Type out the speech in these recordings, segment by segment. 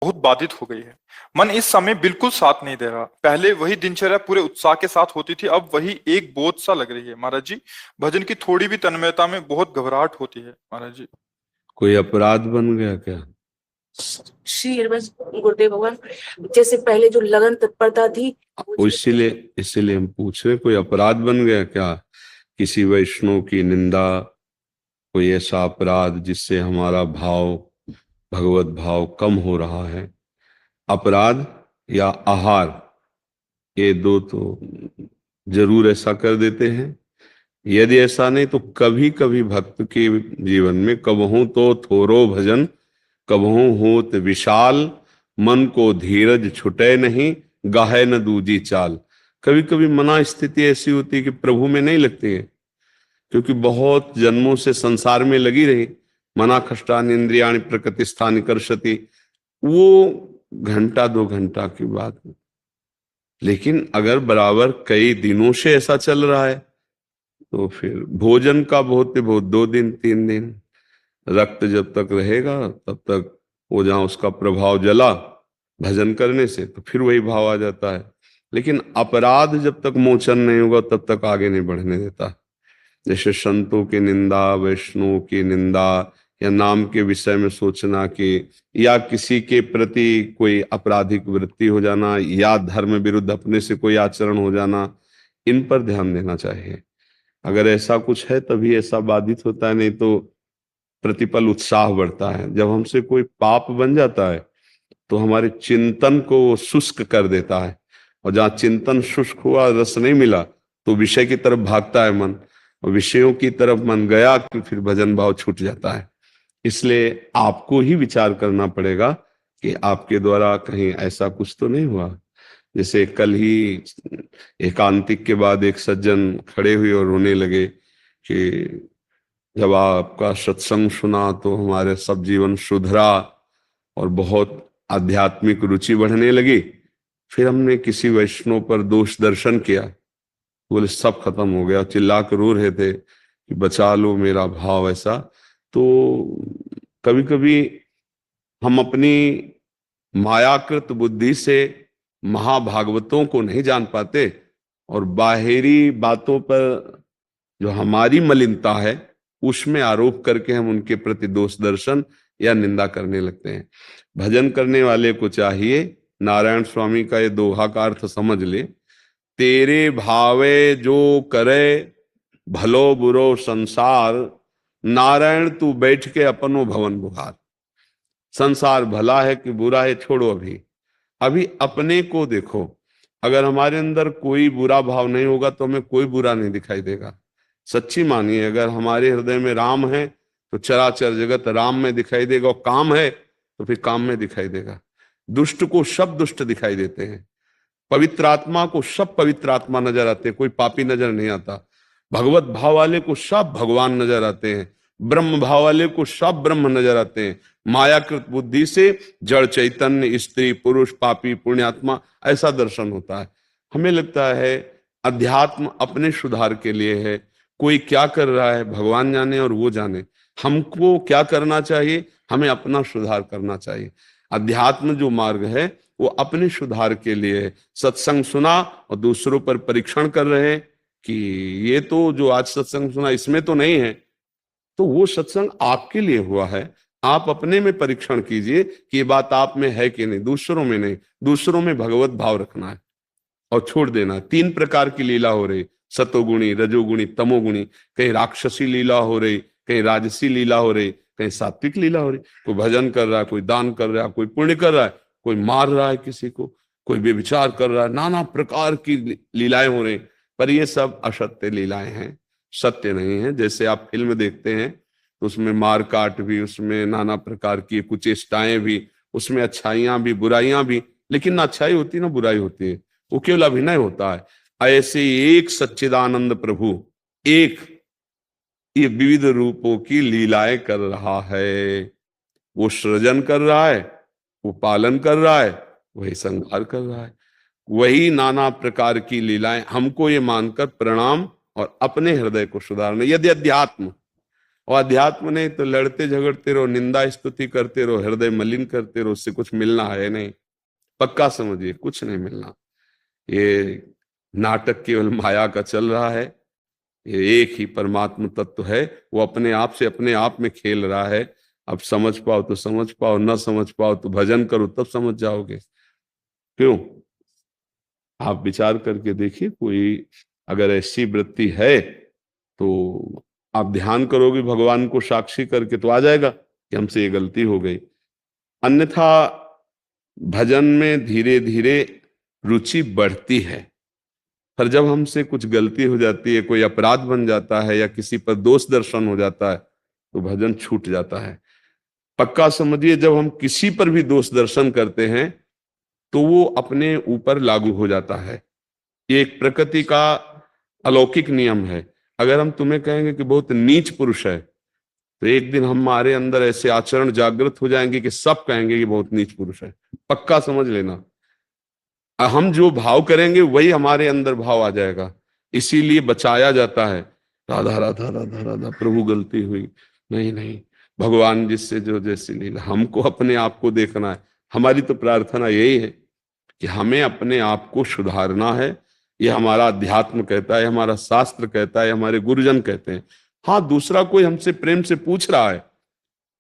बहुत बाधित हो गई है। मन इस समय बिल्कुल साथ नहीं दे रहा। पहले वही दिनचर्या पूरे उत्साह के साथ होती थी, अब वही एक बोझ सा लग रही है महाराज जी। भजन की थोड़ी भी तन्मयता में बहुत घबराहट होती है महाराज जी। कोई अपराध बन गया क्या? श्री बस गुरुदेव भगवान, जैसे पहले जो लगन तत्परता थी इसीलिए इसीलिए हम पूछ रहे, कोई अपराध बन गया क्या? किसी वैष्णव की निंदा, कोई ऐसा अपराध जिससे हमारा भाव, भगवत भाव कम हो रहा है? अपराध या आहार, ये दो तो जरूर ऐसा कर देते हैं। यदि ऐसा नहीं तो कभी कभी भक्त के जीवन में कबहू तो थोरो भजन, कबहू होत विशाल, मन को धीरज छुटे नहीं, गाहे न दूजी चाल। कभी कभी मना स्थिति ऐसी होती है कि प्रभु में नहीं लगती है, क्योंकि बहुत जन्मों से संसार में लगी रही। मना खष्टानि इंद्रियाणि प्रकृतिस्थानि कर्षति, वो घंटा दो घंटा की बात। लेकिन अगर बराबर कई दिनों से ऐसा चल रहा है तो फिर भोजन का बहुत बहुत 2 दिन 3 दिन, रक्त जब तक रहेगा तब तक वो जहां उसका प्रभाव जला भजन करने से, तो फिर वही भाव आ जाता है। लेकिन अपराध जब तक मोचन नहीं होगा तब तक आगे नहीं बढ़ने देता। जैसे संतों की निंदा, वैष्णव की निंदा, या नाम के विषय में सोचना कि, या किसी के प्रति कोई आपराधिक वृत्ति हो जाना, या धर्म विरुद्ध अपने से कोई आचरण हो जाना, इन पर ध्यान देना चाहिए। अगर ऐसा कुछ है तभी ऐसा बाधित होता है, नहीं तो प्रतिपल उत्साह बढ़ता है। जब हमसे कोई पाप बन जाता है तो हमारे चिंतन को शुष्क कर देता है, और जहाँ चिंतन शुष्क हुआ, रस नहीं मिला, तो विषय की तरफ भागता है मन, और विषयों की तरफ मन गया तो फिर भजन भाव छूट जाता है। इसलिए आपको ही विचार करना पड़ेगा कि आपके द्वारा कहीं ऐसा कुछ तो नहीं हुआ। जैसे कल ही एकांतिक के बाद एक सज्जन खड़े हुए और रोने लगे कि जब आपका सत्संग सुना तो हमारे सब जीवन सुधरा और बहुत आध्यात्मिक रुचि बढ़ने लगी। फिर हमने किसी वैष्णव पर दोष दर्शन किया, बोले सब खत्म हो गया, चिल्ला कर रो रहे थे कि बचा लो मेरा भाव। ऐसा तो कभी कभी हम अपनी मायाकृत बुद्धि से महाभागवतों को नहीं जान पाते, और बाहरी बातों पर जो हमारी मलिनता है उसमें आरोप करके हम उनके प्रति दोष दर्शन या निंदा करने लगते हैं। भजन करने वाले को चाहिए, नारायण स्वामी का ये दोहा का अर्थ समझ ले, तेरे भावे जो करे भलो बुरो संसार, नारायण तू बैठ के अपनो भवन बुहार। संसार भला है कि बुरा है छोड़ो, अभी अभी अपने को देखो। अगर हमारे अंदर कोई बुरा भाव नहीं होगा तो हमें कोई बुरा नहीं दिखाई देगा। सच्ची मानिए, अगर हमारे हृदय में राम है तो चराचर जगत राम में दिखाई देगा, और काम है तो फिर काम में दिखाई देगा। दुष्ट को सब दुष्ट दिखाई देते हैं, पवित्र आत्मा को सब पवित्र आत्मा नजर आते हैं, कोई पापी नजर नहीं आता। भगवत भाव वाले को सब भगवान नजर आते हैं, ब्रह्म भाव वाले को सब ब्रह्म नजर आते हैं। मायाकृत बुद्धि से जड़ चैतन्य, स्त्री पुरुष, पापी पुण्यात्मा, ऐसा दर्शन होता है। हमें लगता है अध्यात्म अपने सुधार के लिए है। कोई क्या कर रहा है भगवान जाने और वो जाने, हमको क्या करना चाहिए, हमें अपना सुधार करना चाहिए। अध्यात्म जो मार्ग है वो अपने सुधार के लिए है। सत्संग सुना और दूसरों पर परीक्षण कर रहे हैं कि ये तो जो आज सत्संग सुना इसमें तो नहीं है, तो वो सत्संग आपके लिए हुआ है। आप अपने में परीक्षण कीजिए कि ये बात आप में है कि नहीं, दूसरों में नहीं। दूसरों में भगवत भाव रखना है और छोड़ देना। 3 प्रकार की लीला हो रही, सतोगुणी, रजोगुणी, तमोगुणी। कहीं राक्षसी लीला हो रही, कहीं राजसी लीला हो रही, कहीं सात्विक लीला हो रही। कोई भजन कर रहा है, कोई दान कर रहा है, कोई पुण्य कर रहा है, कोई मार रहा है किसी को, कोई व्यभिचार कर रहा है। नाना प्रकार की लीलाएं हो रही, पर ये सब असत्य लीलाएं हैं, सत्य नहीं है। जैसे आप फिल्म देखते हैं तो उसमें मार काट भी, उसमें नाना प्रकार की कुचेष्टाएं भी, उसमें अच्छाइयां भी बुराइयां भी, लेकिन ना अच्छाई होती ना बुराई होती है, वो केवल अभिनय होता है। ऐसे एक सच्चिदानंद प्रभु एक ये विविध रूपों की लीलाएं कर रहा है। वो सृजन कर रहा है, वो पालन कर रहा है, वही संहार कर रहा है। वही नाना प्रकार की लीलाएं। हमको ये मानकर प्रणाम और अपने हृदय को सुधारना। यदि अध्यात्म और अध्यात्म नहीं तो लड़ते झगड़ते रहो, निंदा स्तुति करते रहो, हृदय मलिन करते रहो, उससे कुछ मिलना है नहीं। पक्का समझिए, कुछ नहीं मिलना। ये नाटक केवल माया का चल रहा है। ये एक ही परमात्म तत्व है, वो अपने आप से अपने आप में खेल रहा है। अब समझ पाओ तो समझ पाओ, न समझ पाओ तो भजन करो, तब समझ जाओगे। क्यों? आप विचार करके देखिए, कोई अगर ऐसी वृत्ति है तो आप ध्यान करोगे भगवान को साक्षी करके, तो आ जाएगा कि हमसे ये गलती हो गई। अन्यथा भजन में धीरे धीरे रुचि बढ़ती है, पर जब हमसे कुछ गलती हो जाती है, कोई अपराध बन जाता है या किसी पर दोष दर्शन हो जाता है, तो भजन छूट जाता है। पक्का समझिए, जब हम किसी पर भी दोष दर्शन करते हैं तो वो अपने ऊपर लागू हो जाता है। ये एक प्रकृति का अलौकिक नियम है। अगर हम तुम्हें कहेंगे कि बहुत नीच पुरुष है, तो एक दिन हमारे अंदर ऐसे आचरण जागृत हो जाएंगे कि सब कहेंगे कि बहुत नीच पुरुष है। पक्का समझ लेना, हम जो भाव करेंगे वही हमारे अंदर भाव आ जाएगा। इसीलिए बचाया जाता है, राधा राधा राधा राधा, प्रभु गलती हुई, नहीं नहीं, भगवान जिससे जो जैसी लीला। हमको अपने आप को देखना है। हमारी तो प्रार्थना यही है कि हमें अपने आप को सुधारना है। ये हमारा अध्यात्म कहता है, हमारा शास्त्र कहता है, हमारे गुरुजन कहते हैं। हाँ, दूसरा कोई हमसे प्रेम से पूछ रहा है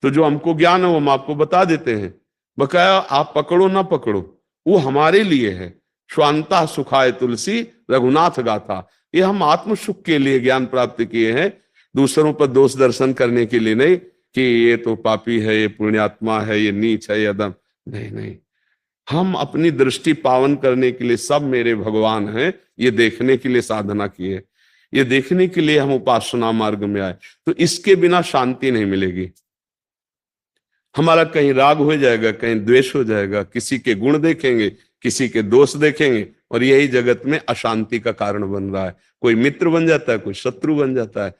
तो जो हमको ज्ञान है वो हम आपको बता देते हैं। बकाया आप पकड़ो ना पकड़ो, वो हमारे लिए है। स्वांता सुखाय तुलसी रघुनाथ गाथा, ये हम आत्म सुख के लिए ज्ञान प्राप्त किए हैं, दूसरों पर दोष दर्शन करने के लिए नहीं कि ये तो पापी है, ये पुण्यात्मा है, ये नीच है, ये अदम। नहीं नहीं, हम अपनी दृष्टि पावन करने के लिए सब मेरे भगवान हैं, ये देखने के लिए साधना किए, ये देखने के लिए हम उपासना मार्ग में आए। तो इसके बिना शांति नहीं मिलेगी। हमारा कहीं राग हो जाएगा, कहीं द्वेष हो जाएगा, किसी के गुण देखेंगे, किसी के दोष देखेंगे, और यही जगत में अशांति का कारण बन रहा है। कोई मित्र बन जाता है, कोई शत्रु बन जाता है।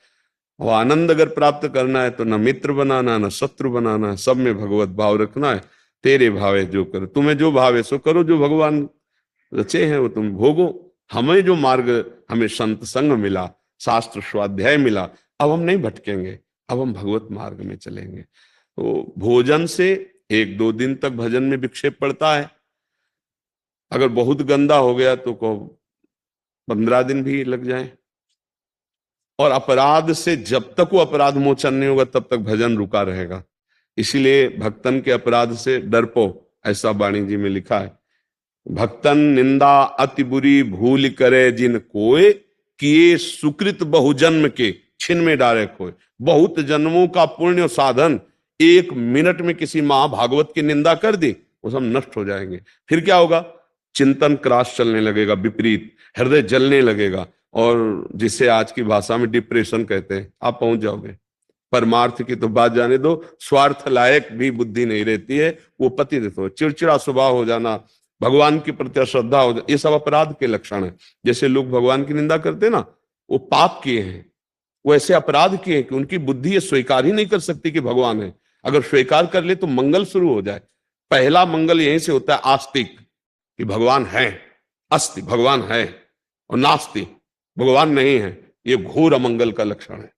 और आनंद अगर प्राप्त करना है तो न मित्र बनाना, न शत्रु बनाना, सब में भगवत भाव रखना है। तेरे भावे जो करो, तुम्हें जो भावे सो करो, जो भगवान रचे हैं वो तुम भोगो। हमें जो मार्ग, हमें संत संग मिला, शास्त्र स्वाध्याय मिला, अब हम नहीं भटकेंगे, अब हम भगवत मार्ग में चलेंगे। तो भोजन से 1-2 दिन तक भजन में विक्षेप पड़ता है। अगर बहुत गंदा हो गया तो 15 दिन भी लग जाए। और अपराध से जब तक वो अपराध मोचन नहीं होगा तब तक भजन रुका रहेगा। इसीलिए भक्तन के अपराध से डर पो, ऐसा वाणी जी में लिखा है। भक्तन निंदा अति बुरी भूल करे जिन कोय, किए सुकृत बहुजन्म के छिन में डारे खोए। बहुत जन्मों का पुण्य साधन 1 मिनट में किसी महाभागवत की निंदा कर दी, वो सब नष्ट हो जाएंगे। फिर क्या होगा? चिंतन क्रॉस चलने लगेगा, विपरीत, हृदय जलने लगेगा, और जिसे आज की भाषा में डिप्रेशन कहते हैं, आप पहुंच जाओगे। परमार्थ की तो बात जाने दो, स्वार्थ लायक भी बुद्धि नहीं रहती है, वो पतित हो, चिड़चिड़ा स्वभाव हो जाना, भगवान के प्रति अश्रद्धा हो जाना, ये सब अपराध के लक्षण है। जैसे लोग भगवान की निंदा करते हैं ना, वो पाप किए हैं, वो ऐसे अपराध किए कि उनकी बुद्धि ये स्वीकार ही नहीं कर सकती कि भगवान है। अगर स्वीकार कर ले तो मंगल शुरू हो जाए। पहला मंगल यहीं से होता है, आस्तिक कि भगवान है, अस्ति भगवान है, और नास्ति भगवान नहीं है, ये घोर अमंगल का लक्षण है।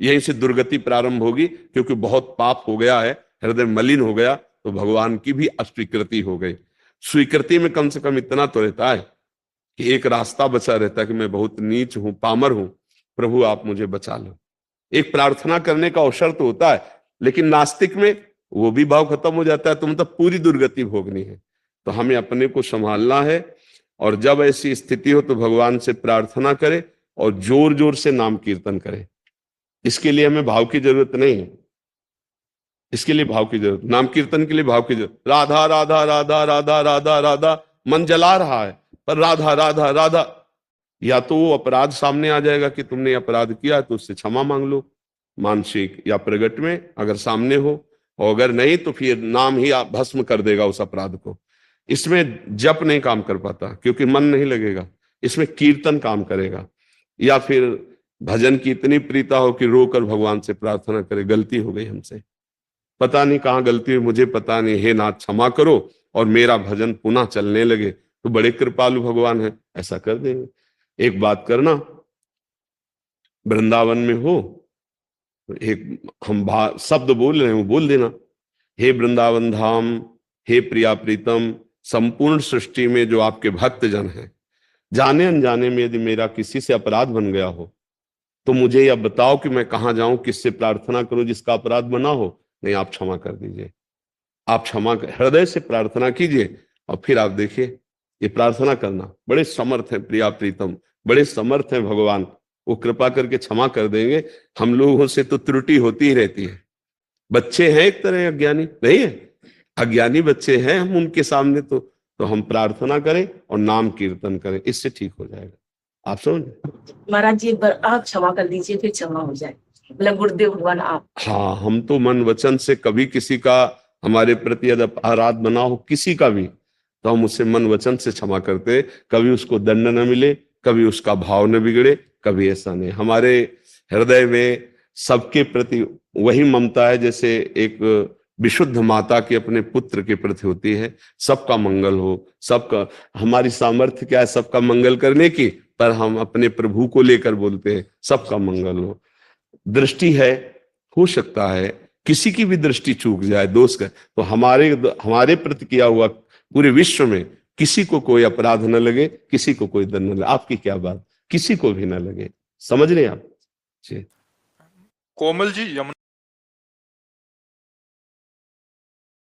यहीं से दुर्गति प्रारंभ होगी, क्योंकि बहुत पाप हो गया है, हृदय मलिन हो गया, तो भगवान की भी अस्वीकृति हो गई। स्वीकृति में कम से कम इतना तो रहता है कि एक रास्ता बचा रहता है कि मैं बहुत नीच हूं, पामर हूं, प्रभु आप मुझे बचा लो। एक प्रार्थना करने का अवसर तो होता है, लेकिन नास्तिक में वो भी भाव खत्म हो जाता है, तो मतलब पूरी दुर्गति भोगनी है। तो हमें अपने को संभालना है, और जब ऐसी स्थिति हो तो भगवान से प्रार्थना करें और जोर जोर से नाम कीर्तन करें। इसके लिए हमें भाव की जरूरत नहीं है, इसके लिए भाव की जरूरत, नाम कीर्तन के लिए भाव की जरूरत। राधा राधा राधा राधा राधा राधा मन जला रहा है, पर राधा राधा राधा, या तो वो अपराध सामने आ जाएगा कि तुमने अपराध किया, तो उससे क्षमा मांग लो, मानसिक या प्रगट में अगर सामने हो, और अगर नहीं तो फिर नाम ही भस्म कर देगा उस अपराध को। इसमें जप नहीं काम कर पाता क्योंकि मन नहीं लगेगा, इसमें कीर्तन काम करेगा। या फिर भजन की इतनी प्रीता हो कि रोकर भगवान से प्रार्थना करे, गलती हो गई हमसे, पता नहीं कहाँ गलती हुई, मुझे पता नहीं, हे नाथ क्षमा करो, और मेरा भजन पुनः चलने लगे, तो बड़े कृपालु भगवान है, ऐसा कर देंगे। एक बात करना, वृंदावन में हो एक हम शब्द बोल रहे हैं वो बोल देना, हे वृंदावन धाम, हे प्रिया प्रीतम, संपूर्ण सृष्टि में जो आपके भक्त जन हैं, जाने अनजाने में यदि मेरा किसी से अपराध बन गया हो तो मुझे यह बताओ कि मैं कहाँ जाऊं, किससे प्रार्थना करूं जिसका अपराध बना हो। नहीं, आप क्षमा कर दीजिए, आप हृदय से प्रार्थना कीजिए। और फिर आप देखिए, ये प्रार्थना करना, बड़े समर्थ हैं प्रिया प्रीतम, बड़े समर्थ हैं भगवान, वो कृपा करके क्षमा कर देंगे। हम लोगों से तो त्रुटि होती ही रहती है, बच्चे हैं एक तरह अज्ञानी, नहीं है, अज्ञानी बच्चे हैं हम उनके सामने, तो हम प्रार्थना करें और नाम कीर्तन करें, इससे ठीक हो जाएगा। आप समझ? महाराज जी, एक बार आप क्षमा कर दीजिए, फिर क्षमा हो जाए, मतलब गुरुदेव भगवान आप। हाँ, हम तो मन वचन से कभी किसी का हमारे प्रति यदि अपराध बना हो किसी का भी, तो हम उसे मन वचन से क्षमा करते, कभी उसको दंड न मिले, कभी उसका भाव न बिगड़े, कभी ऐसा नहीं। हमारे हृदय में सबके प्रति वही ममता है जैसे एक विशुद्ध माता की अपने पुत्र के प्रति होती है, सबका मंगल हो, सबका। हमारी सामर्थ्य क्या है सबका मंगल करने की, पर हम अपने प्रभु को लेकर बोलते हैं सबका मंगल हो। दृष्टि है, हो सकता है किसी की भी दृष्टि चूक जाए, दोष का, तो हमारे प्रति किया हुआ पूरे विश्व में किसी को कोई अपराध न लगे, किसी को कोई दंड न लगे। आपकी क्या बात, किसी को भी न लगे, समझ रहे आप जी? कोमल जी, यमुना